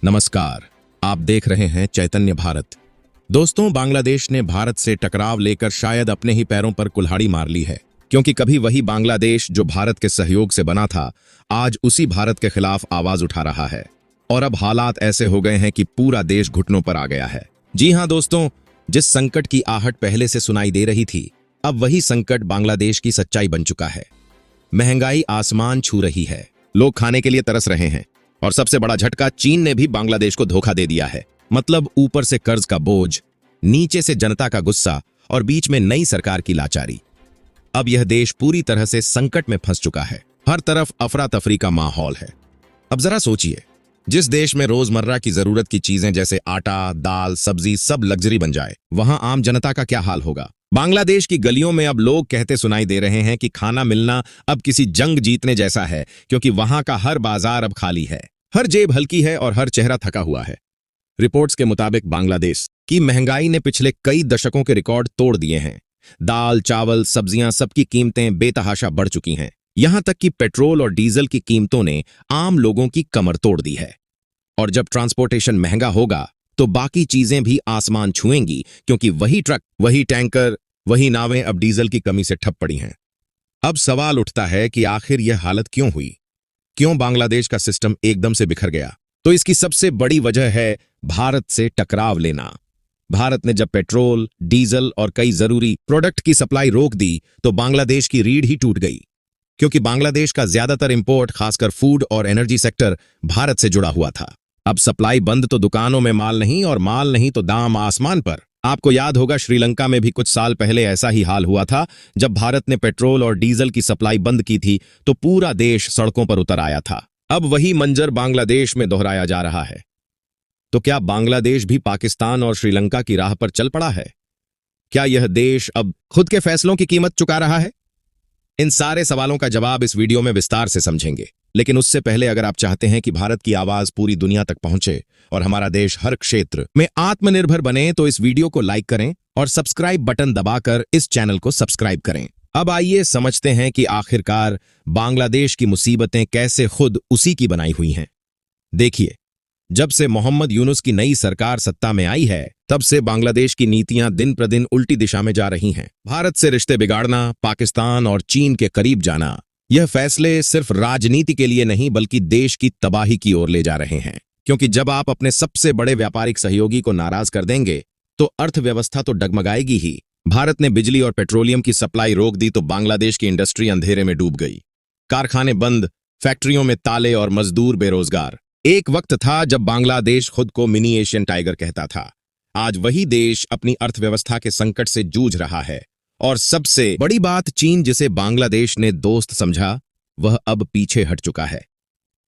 नमस्कार, आप देख रहे हैं चैतन्य भारत। दोस्तों, बांग्लादेश ने भारत से टकराव लेकर शायद अपने ही पैरों पर कुल्हाड़ी मार ली है, क्योंकि कभी वही बांग्लादेश जो भारत के सहयोग से बना था, आज उसी भारत के खिलाफ आवाज उठा रहा है। और अब हालात ऐसे हो गए हैं कि पूरा देश घुटनों पर आ गया है। जी हां दोस्तों, जिस संकट की आहट पहले से सुनाई दे रही थी, अब वही संकट बांग्लादेश की सच्चाई बन चुका है। महंगाई आसमान छू रही है, लोग खाने के लिए तरस रहे हैं, और सबसे बड़ा झटका, चीन ने भी बांग्लादेश को धोखा दे दिया है। मतलब ऊपर से कर्ज का बोझ, नीचे से जनता का गुस्सा और बीच में नई सरकार की लाचारी। अब यह देश पूरी तरह से संकट में फंस चुका है। हर तरफ अफरा तफरी का माहौल है। अब जरा सोचिए, जिस देश में रोजमर्रा की जरूरत की चीजें जैसे आटा, दाल, सब्जी सब लग्जरी बन जाए, वहां आम जनता का क्या हाल होगा। बांग्लादेश की गलियों में अब लोग कहते सुनाई दे रहे हैं कि खाना मिलना अब किसी जंग जीतने जैसा है, क्योंकि वहां का हर बाजार अब खाली है, हर जेब हल्की है और हर चेहरा थका हुआ है। रिपोर्ट्स के मुताबिक बांग्लादेश की महंगाई ने पिछले कई दशकों के रिकॉर्ड तोड़ दिए हैं। दाल, चावल, सब्जियां सबकी कीमतें बेतहाशा बढ़ चुकी हैं। यहां तक कि पेट्रोल और डीजल की कीमतों ने आम लोगों की कमर तोड़ दी है। और जब ट्रांसपोर्टेशन महंगा होगा तो बाकी चीजें भी आसमान छुएंगी, क्योंकि वही ट्रक, वही टैंकर, वही नावें अब डीजल की कमी से ठप पड़ी हैं। अब सवाल उठता है कि आखिर यह हालत क्यों हुई? क्यों बांग्लादेश का सिस्टम एकदम से बिखर गया? तो इसकी सबसे बड़ी वजह है भारत से टकराव लेना। भारत ने जब पेट्रोल, डीजल और कई जरूरी प्रोडक्ट की सप्लाई रोक दी, तो बांग्लादेश की रीढ़ ही टूट गई, क्योंकि बांग्लादेश का ज्यादातर इंपोर्ट, खासकर फूड और एनर्जी सेक्टर, भारत से जुड़ा हुआ था। अब सप्लाई बंद तो दुकानों में माल नहीं, और माल नहीं तो दाम आसमान पर। आपको याद होगा, श्रीलंका में भी कुछ साल पहले ऐसा ही हाल हुआ था। जब भारत ने पेट्रोल और डीजल की सप्लाई बंद की थी, तो पूरा देश सड़कों पर उतर आया था। अब वही मंजर बांग्लादेश में दोहराया जा रहा है। तो क्या बांग्लादेश भी पाकिस्तान और श्रीलंका की राह पर चल पड़ा है? क्या यह देश अब खुद के फैसलों की कीमत चुका रहा है? इन सारे सवालों का जवाब इस वीडियो में विस्तार से समझेंगे। लेकिन उससे पहले, अगर आप चाहते हैं कि भारत की आवाज पूरी दुनिया तक पहुंचे और हमारा देश हर क्षेत्र में आत्मनिर्भर बने, तो इस वीडियो को लाइक करें और सब्सक्राइब बटन दबाकर इस चैनल को सब्सक्राइब करें। अब आइए समझते हैं कि आखिरकार बांग्लादेश की मुसीबतें कैसे खुद उसी की बनाई हुई हैं। देखिए, जब से मोहम्मद यूनुस की नई सरकार सत्ता में आई है, तब से बांग्लादेश की नीतियां दिन प्रतिदिन उल्टी दिशा में जा रही हैं। भारत से रिश्ते बिगाड़ना, पाकिस्तान और चीन के करीब जाना, यह फैसले सिर्फ राजनीति के लिए नहीं, बल्कि देश की तबाही की ओर ले जा रहे हैं। क्योंकि जब आप अपने सबसे बड़े व्यापारिक सहयोगी को नाराज कर देंगे, तो अर्थव्यवस्था तो डगमगाएगी ही। भारत ने बिजली और पेट्रोलियम की सप्लाई रोक दी, तो बांग्लादेश की इंडस्ट्री अंधेरे में डूब गई। कारखाने बंद, फैक्ट्रियों में ताले और मजदूर बेरोजगार। एक वक्त था जब बांग्लादेश खुद को मिनी एशियन टाइगर कहता था। आज वही देश अपनी अर्थव्यवस्था के संकट से जूझ रहा है। और सबसे बड़ी बात, चीन, जिसे बांग्लादेश ने दोस्त समझा, वह अब पीछे हट चुका है।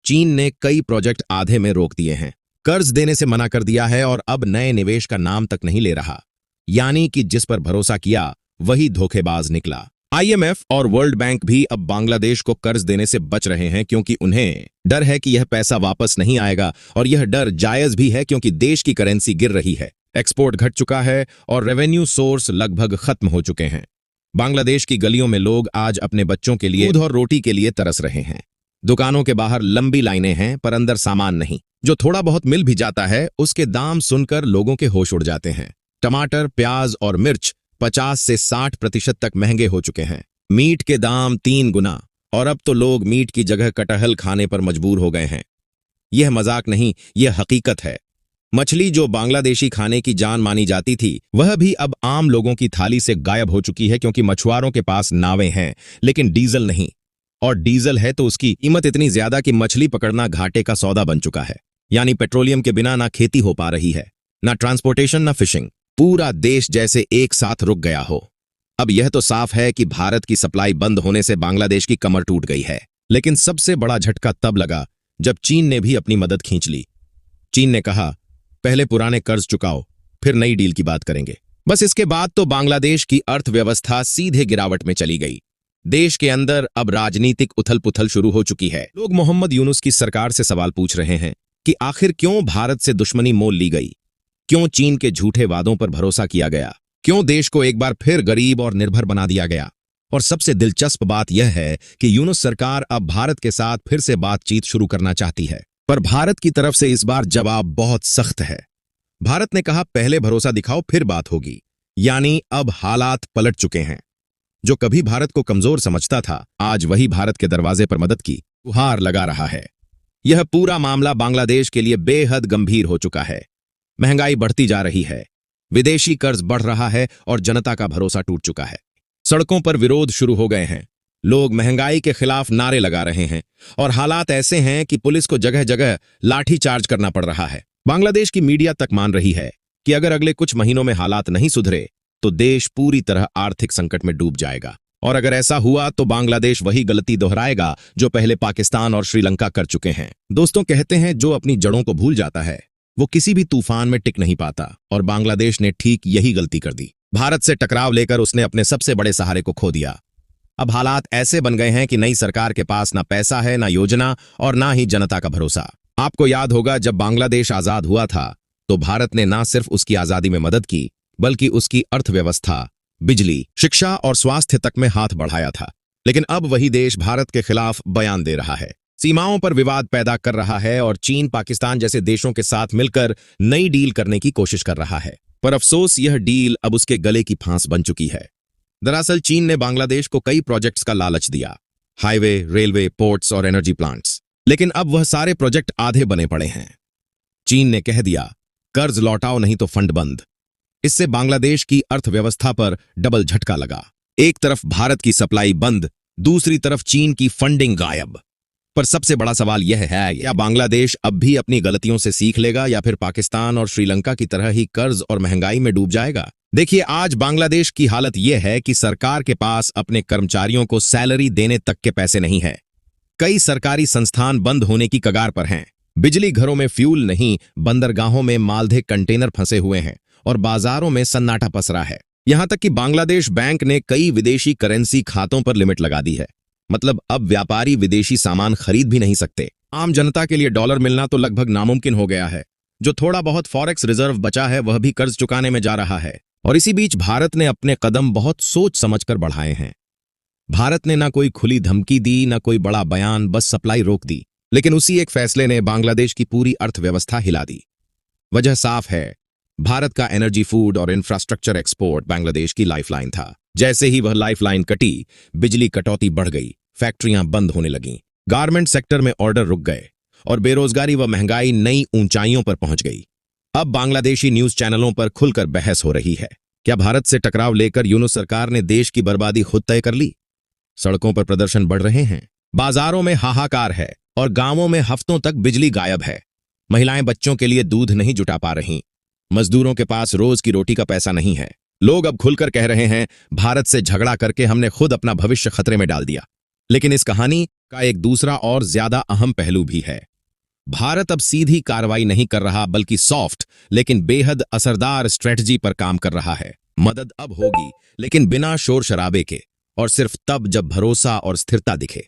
चीन ने कई प्रोजेक्ट आधे में रोक दिए हैं, कर्ज देने से मना कर दिया है और अब नए निवेश का नाम तक नहीं ले रहा। यानी कि जिस पर भरोसा किया, वही धोखेबाज निकला। IMF और वर्ल्ड बैंक भी अब बांग्लादेश को कर्ज देने से बच रहे हैं, क्योंकि उन्हें डर है कि यह पैसा वापस नहीं आएगा। और यह डर जायज भी है, क्योंकि देश की करेंसी गिर रही है, एक्सपोर्ट घट चुका है और रेवेन्यू सोर्स लगभग खत्म हो चुके हैं। बांग्लादेश की गलियों में लोग आज अपने बच्चों के लिए दूध और रोटी के लिए तरस रहे हैं। दुकानों के बाहर लंबी लाइनें हैं, पर अंदर सामान नहीं। जो थोड़ा बहुत मिल भी जाता है, उसके दाम सुनकर लोगों के होश उड़ जाते हैं। टमाटर, प्याज और मिर्च 50 से 60% तक महंगे हो चुके हैं। मीट के दाम 3 गुना, और अब तो लोग मीट की जगह कटहल खाने पर मजबूर हो गए हैं। यह मजाक नहीं, यह हकीकत है। मछली, जो बांग्लादेशी खाने की जान मानी जाती थी, वह भी अब आम लोगों की थाली से गायब हो चुकी है, क्योंकि मछुआरों के पास नावें हैं, लेकिन डीजल नहीं। और डीजल है तो उसकी कीमत इतनी ज्यादा कि मछली पकड़ना घाटे का सौदा बन चुका है। यानी पेट्रोलियम के बिना ना खेती हो पा रही है, ना ट्रांसपोर्टेशन, ना फिशिंग। पूरा देश जैसे एक साथ रुक गया हो। अब यह तो साफ है कि भारत की सप्लाई बंद होने से बांग्लादेश की कमर टूट गई है। लेकिन सबसे बड़ा झटका तब लगा जब चीन ने भी अपनी मदद खींच ली। चीन ने कहा, पहले पुराने कर्ज चुकाओ, फिर नई डील की बात करेंगे। बस इसके बाद तो बांग्लादेश की अर्थव्यवस्था सीधे गिरावट में चली गई। देश के अंदर अब राजनीतिक उथल पुथल शुरू हो चुकी है। लोग मोहम्मद यूनुस की सरकार से सवाल पूछ रहे हैं कि आखिर क्यों भारत से दुश्मनी मोल ली गई, क्यों चीन के झूठे वादों पर भरोसा किया गया, क्यों देश को एक बार फिर गरीब और निर्भर बना दिया गया। और सबसे दिलचस्प बात यह है कि यूनुस सरकार अब भारत के साथ फिर से बातचीत शुरू करना चाहती है। पर भारत की तरफ से इस बार जवाब बहुत सख्त है। भारत ने कहा पहले भरोसा दिखाओ फिर बात होगी। यानी अब हालात पलट चुके हैं। जो कभी भारत को कमजोर समझता था, आज वही भारत के दरवाजे पर मदद की गुहार लगा रहा है। यह पूरा मामला बांग्लादेश के लिए बेहद गंभीर हो चुका है। महंगाई बढ़ती जा रही है, विदेशी कर्ज बढ़ रहा है और जनता का भरोसा टूट चुका है। सड़कों पर विरोध शुरू हो गए हैं। लोग महंगाई के खिलाफ नारे लगा रहे हैं और हालात ऐसे हैं कि पुलिस को जगह जगह लाठी चार्ज करना पड़ रहा है। बांग्लादेश की मीडिया तक मान रही है कि अगर अगले कुछ महीनों में हालात नहीं सुधरे तो देश पूरी तरह आर्थिक संकट में डूब जाएगा। और अगर ऐसा हुआ तो बांग्लादेश वही गलती दोहराएगा जो पहले पाकिस्तान और श्रीलंका कर चुके हैं। दोस्तों, कहते हैं जो अपनी जड़ों को भूल जाता है वो किसी भी तूफान में टिक नहीं पाता, और बांग्लादेश ने ठीक यही गलती कर दी। भारत से टकराव लेकर उसने अपने सबसे बड़े सहारे को खो दिया। अब हालात ऐसे बन गए हैं कि नई सरकार के पास ना पैसा है, ना योजना और ना ही जनता का भरोसा। आपको याद होगा, जब बांग्लादेश आजाद हुआ था तो भारत ने ना सिर्फ उसकी आजादी में मदद की बल्कि उसकी अर्थव्यवस्था, बिजली, शिक्षा और स्वास्थ्य तक में हाथ बढ़ाया था। लेकिन अब वही देश भारत के खिलाफ बयान दे रहा है, सीमाओं पर विवाद पैदा कर रहा है और चीन, पाकिस्तान जैसे देशों के साथ मिलकर नई डील करने की कोशिश कर रहा है। पर अफसोस, यह डील अब उसके गले की फांस बन चुकी है। दरअसल चीन ने बांग्लादेश को कई प्रोजेक्ट्स का लालच दिया, हाईवे, रेलवे, पोर्ट्स और एनर्जी प्लांट्स। लेकिन अब वह सारे प्रोजेक्ट आधे बने पड़े हैं। चीन ने कह दिया, कर्ज लौटाओ नहीं तो फंड बंद। इससे बांग्लादेश की अर्थव्यवस्था पर डबल झटका लगा। एक तरफ भारत की सप्लाई बंद, दूसरी तरफ चीन की फंडिंग गायब। पर सबसे बड़ा सवाल यह है, क्या बांग्लादेश अब भी अपनी गलतियों से सीख लेगा या फिर पाकिस्तान और श्रीलंका की तरह ही कर्ज और महंगाई में डूब जाएगा? देखिए, आज बांग्लादेश की हालत यह है कि सरकार के पास अपने कर्मचारियों को सैलरी देने तक के पैसे नहीं है। कई सरकारी संस्थान बंद होने की कगार पर हैं। बिजली घरों में फ्यूल नहीं, बंदरगाहों में मालदे कंटेनर फंसे हुए हैं और बाजारों में सन्नाटा पसरा है। यहां तक कि बांग्लादेश बैंक ने कई विदेशी करेंसी खातों पर लिमिट लगा दी है। मतलब अब व्यापारी विदेशी सामान खरीद भी नहीं सकते। आम जनता के लिए डॉलर मिलना तो लगभग नामुमकिन हो गया है। जो थोड़ा बहुत फॉरेक्स रिजर्व बचा है वह भी कर्ज चुकाने में जा रहा है। और इसी बीच भारत ने अपने कदम बहुत सोच समझकर बढ़ाए हैं। भारत ने ना कोई खुली धमकी दी, ना कोई बड़ा बयान, बस सप्लाई रोक दी। लेकिन उसी एक फैसले ने बांग्लादेश की पूरी अर्थव्यवस्था हिला दी। वजह साफ है, भारत का एनर्जी, फूड और इंफ्रास्ट्रक्चर एक्सपोर्ट बांग्लादेश की लाइफलाइन था। जैसे ही वह लाइफलाइन कटी, बिजली कटौती बढ़ गई, फैक्ट्रियां बंद होने लगीं, गारमेंट सेक्टर में ऑर्डर रुक गए और बेरोजगारी व महंगाई नई ऊंचाइयों पर पहुंच गई। अब बांग्लादेशी न्यूज चैनलों पर खुलकर बहस हो रही है। क्या भारत से टकराव लेकर यूनुस सरकार ने देश की बर्बादी खुद तय कर ली? सड़कों पर प्रदर्शन बढ़ रहे हैं, बाजारों में हाहाकार है और गांवों में हफ्तों तक बिजली गायब है। महिलाएं बच्चों के लिए दूध नहीं जुटा पा रही, मजदूरों के पास रोज की रोटी का पैसा नहीं है। लोग अब खुलकर कह रहे हैं, भारत से झगड़ा करके हमने खुद अपना भविष्य खतरे में डाल दिया। लेकिन इस कहानी का एक दूसरा और ज्यादा अहम पहलू भी है। भारत अब सीधी कार्रवाई नहीं कर रहा बल्कि सॉफ्ट लेकिन बेहद असरदार स्ट्रेटजी पर काम कर रहा है। मदद अब होगी लेकिन बिना शोर शराबे के, और सिर्फ तब जब भरोसा और स्थिरता दिखे।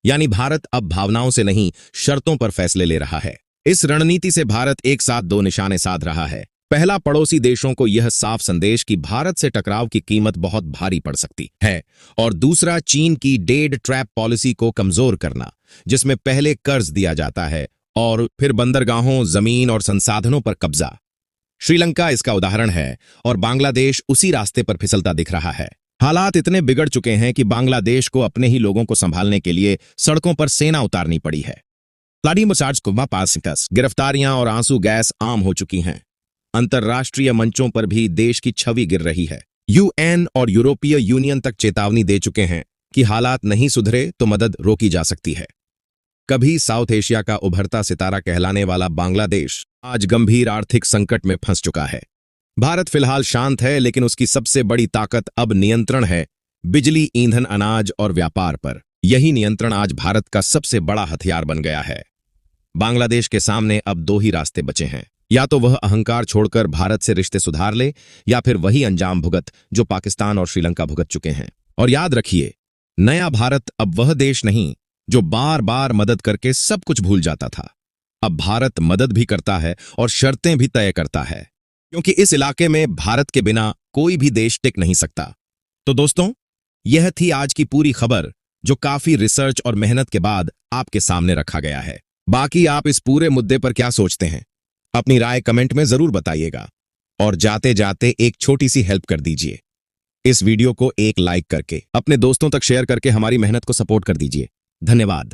यानी भारत अब भावनाओं से नहीं, शर्तों पर फैसले ले रहा है। इस रणनीति से भारत एक साथ दो निशाने साध रहा है। पहला, पड़ोसी देशों को यह साफ संदेश कि भारत से टकराव की कीमत बहुत भारी पड़ सकती है, और दूसरा, चीन की डेड ट्रैप पॉलिसी को कमजोर करना, जिसमें पहले कर्ज दिया जाता है और फिर बंदरगाहों, जमीन और संसाधनों पर कब्जा। श्रीलंका इसका उदाहरण है और बांग्लादेश उसी रास्ते पर फिसलता दिख रहा है। हालात इतने बिगड़ चुके हैं कि बांग्लादेश को अपने ही लोगों को संभालने के लिए सड़कों पर सेना उतारनी पड़ी है। गिरफ्तारियां और आंसू गैस आम हो चुकी हैं। अंतर्राष्ट्रीय मंचों पर भी देश की छवि गिर रही है। यूएन और यूरोपीय यूनियन तक चेतावनी दे चुके हैं कि हालात नहीं सुधरे तो मदद रोकी जा सकती है। कभी साउथ एशिया का उभरता सितारा कहलाने वाला बांग्लादेश आज गंभीर आर्थिक संकट में फंस चुका है। भारत फिलहाल शांत है, लेकिन उसकी सबसे बड़ी ताकत अब नियंत्रण है, बिजली, ईंधन, अनाज और व्यापार पर। यही नियंत्रण आज भारत का सबसे बड़ा हथियार बन गया है। बांग्लादेश के सामने अब दो ही रास्ते बचे हैं, या तो वह अहंकार छोड़कर भारत से रिश्ते सुधार ले, या फिर वही अंजाम भुगत जो पाकिस्तान और श्रीलंका भुगत चुके हैं। और याद रखिए, नया भारत अब वह देश नहीं जो बार बार मदद करके सब कुछ भूल जाता था। अब भारत मदद भी करता है और शर्तें भी तय करता है, क्योंकि इस इलाके में भारत के बिना कोई भी देश टिक नहीं सकता। तो दोस्तों, यह थी आज की पूरी खबर, जो काफी रिसर्च और मेहनत के बाद आपके सामने रखा गया है। बाकी आप इस पूरे मुद्दे पर क्या सोचते हैं? अपनी राय कमेंट में जरूर बताइएगा। और जाते जाते एक छोटी सी हेल्प कर दीजिए। इस वीडियो को एक लाइक करके अपने दोस्तों तक शेयर करके हमारी मेहनत को सपोर्ट कर दीजिए। धन्यवाद।